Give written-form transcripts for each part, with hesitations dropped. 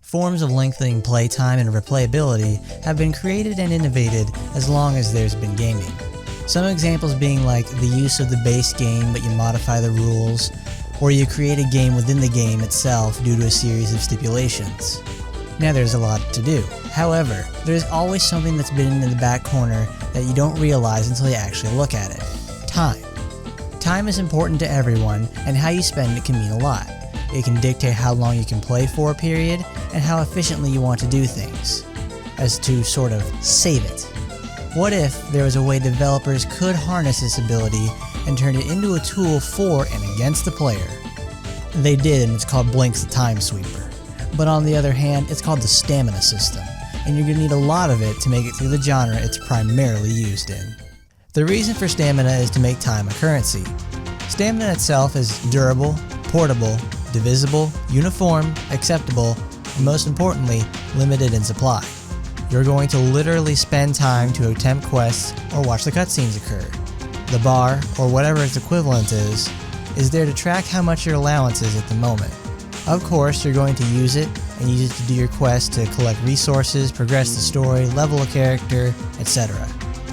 Forms of lengthening playtime and replayability have been created and innovated as long as there's been gaming. Some examples being like the use of the base game but you modify the rules, or you create a game within the game itself due to a series of stipulations. Now there's a lot to do. However, there's always something that's been in the back corner that you don't realize until you actually look at it. Time. Time is important to everyone, and how you spend it can mean a lot. It can dictate how long you can play for a period, and how efficiently you want to do things, as to sort of save it. What if there was a way developers could harness this ability and turn it into a tool for and against the player? They did, and it's called Blink's the Time Sweeper. But on the other hand, it's called the stamina system, and you're going to need a lot of it to make it through the genre it's primarily used in. The reason for stamina is to make time a currency. Stamina itself is durable, portable, divisible, uniform, acceptable, and most importantly, limited in supply. You're going to literally spend time to attempt quests or watch the cutscenes occur. The bar, or whatever its equivalent is there to track how much your allowance is at the moment. Of course, you're going to use it, and use it to do your quests to collect resources, progress the story, level a character, etc.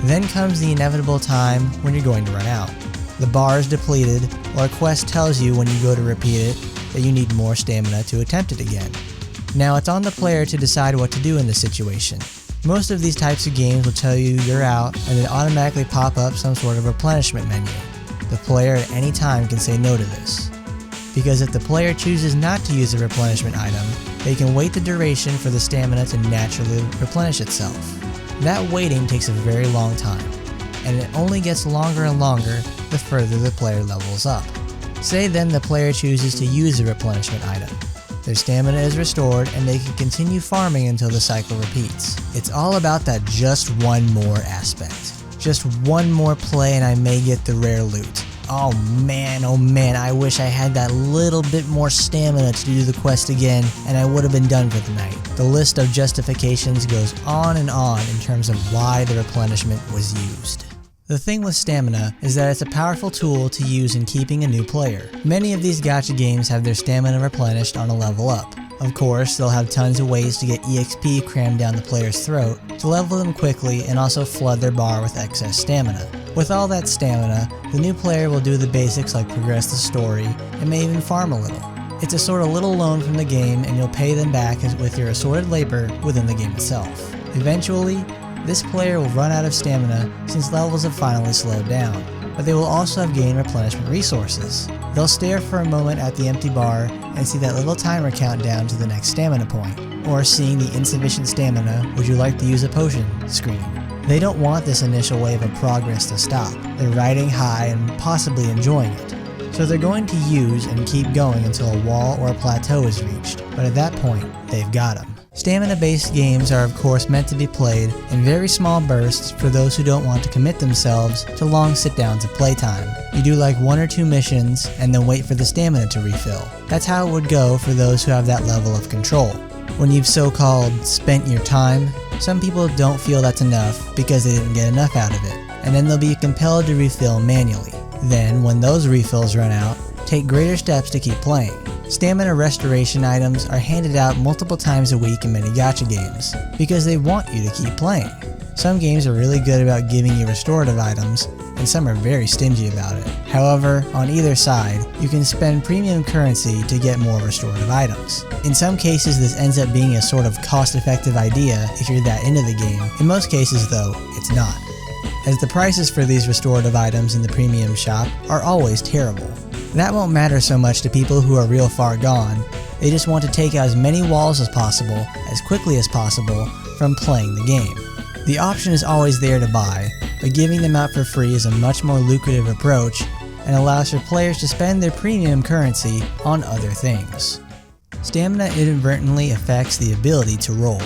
Then comes the inevitable time when you're going to run out. The bar is depleted, or a quest tells you when you go to repeat it that you need more stamina to attempt it again. Now it's on the player to decide what to do in this situation. Most of these types of games will tell you you're out and then automatically pop up some sort of replenishment menu. The player at any time can say no to this. Because if the player chooses not to use a replenishment item, they can wait the duration for the stamina to naturally replenish itself. That waiting takes a very long time, and it only gets longer and longer the further the player levels up. Say then the player chooses to use a replenishment item. Their stamina is restored and they can continue farming until the cycle repeats. It's all about that just one more aspect. Just one more play and I may get the rare loot. Oh man, I wish I had that little bit more stamina to do the quest again and I would have been done for the night. The list of justifications goes on and on in terms of why the replenishment was used. The thing with stamina is that it's a powerful tool to use in keeping a new player. Many of these gacha games have their stamina replenished on a level up. Of course, they'll have tons of ways to get EXP crammed down the player's throat to level them quickly and also flood their bar with excess stamina. With all that stamina, the new player will do the basics like progress the story and may even farm a little. It's a sort of little loan from the game and you'll pay them back with your assorted labor within the game itself. Eventually, this player will run out of stamina since levels have finally slowed down, but they will also have gained replenishment resources. They'll stare for a moment at the empty bar and see that little timer count down to the next stamina point, or seeing the insufficient stamina, would you like to use a potion screen. They don't want this initial wave of progress to stop. They're riding high and possibly enjoying it. So they're going to use and keep going until a wall or a plateau is reached, but at that point, they've got them. Stamina-based games are of course meant to be played in very small bursts for those who don't want to commit themselves to long sit-downs of playtime. You do like 1 or 2 missions and then wait for the stamina to refill. That's how it would go for those who have that level of control. When you've so-called spent your time, some people don't feel that's enough because they didn't get enough out of it, and then they'll be compelled to refill manually. Then, when those refills run out, take greater steps to keep playing. Stamina restoration items are handed out multiple times a week in many gacha games, because they want you to keep playing. Some games are really good about giving you restorative items, and some are very stingy about it. However, on either side, you can spend premium currency to get more restorative items. In some cases this ends up being a sort of cost-effective idea if you're that into the game. In most cases though, it's not, as the prices for these restorative items in the premium shop are always terrible. That won't matter so much to people who are real far gone. They just want to take out as many walls as possible, as quickly as possible, from playing the game. The option is always there to buy, but giving them out for free is a much more lucrative approach and allows for players to spend their premium currency on other things. Stamina inadvertently affects the ability to roll.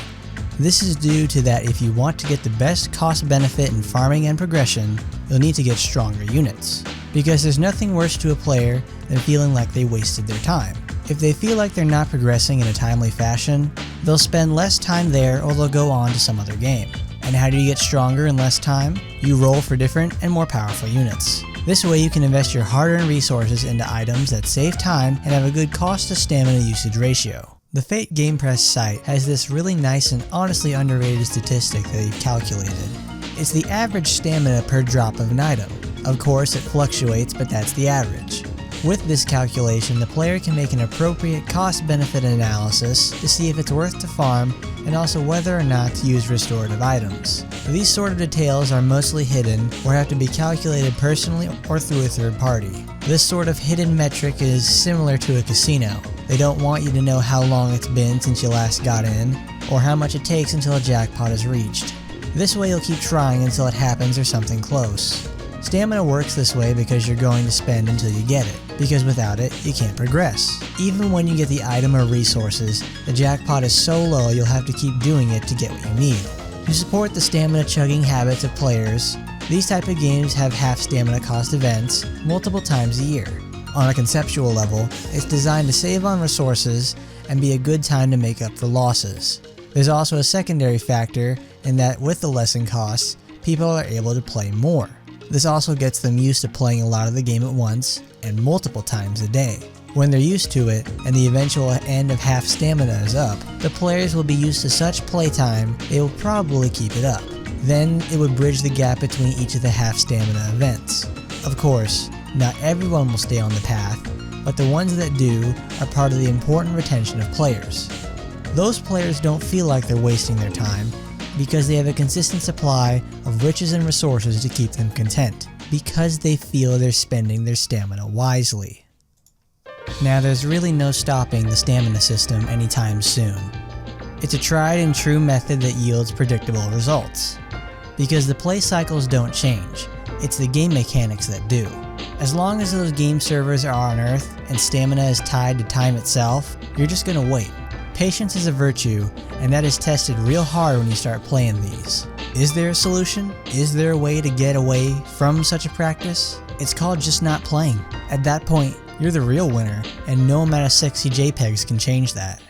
This is due to that if you want to get the best cost benefit in farming and progression, you'll need to get stronger units. Because there's nothing worse to a player than feeling like they wasted their time. If they feel like they're not progressing in a timely fashion, they'll spend less time there or they'll go on to some other game. And how do you get stronger in less time? You roll for different and more powerful units. This way you can invest your hard-earned resources into items that save time and have a good cost to stamina usage ratio. The Fate Game Press site has this really nice and honestly underrated statistic that they've calculated. It's the average stamina per drop of an item. Of course, it fluctuates, but that's the average. With this calculation, the player can make an appropriate cost-benefit analysis to see if it's worth to farm and also whether or not to use restorative items. These sort of details are mostly hidden or have to be calculated personally or through a third party. This sort of hidden metric is similar to a casino. They don't want you to know how long it's been since you last got in, or how much it takes until a jackpot is reached. This way you'll keep trying until it happens or something close. Stamina works this way because you're going to spend until you get it, because without it, you can't progress. Even when you get the item or resources, the jackpot is so low you'll have to keep doing it to get what you need. To support the stamina chugging habits of players, these type of games have half stamina cost events multiple times a year. On a conceptual level, it's designed to save on resources and be a good time to make up for losses. There's also a secondary factor in that with the lessened costs, people are able to play more. This also gets them used to playing a lot of the game at once and multiple times a day. When they're used to it and the eventual end of half stamina is up, the players will be used to such playtime they will probably keep it up. Then it would bridge the gap between each of the half stamina events. Of course, not everyone will stay on the path, but the ones that do are part of the important retention of players. Those players don't feel like they're wasting their time because they have a consistent supply of riches and resources to keep them content, because they feel they're spending their stamina wisely. Now, there's really no stopping the stamina system anytime soon. It's a tried and true method that yields predictable results. Because the play cycles don't change, it's the game mechanics that do. As long as those game servers are on Earth and stamina is tied to time itself, you're just gonna wait. Patience is a virtue, and that is tested real hard when you start playing these. Is there a solution? Is there a way to get away from such a practice? It's called just not playing. At that point, you're the real winner, and no amount of sexy JPEGs can change that.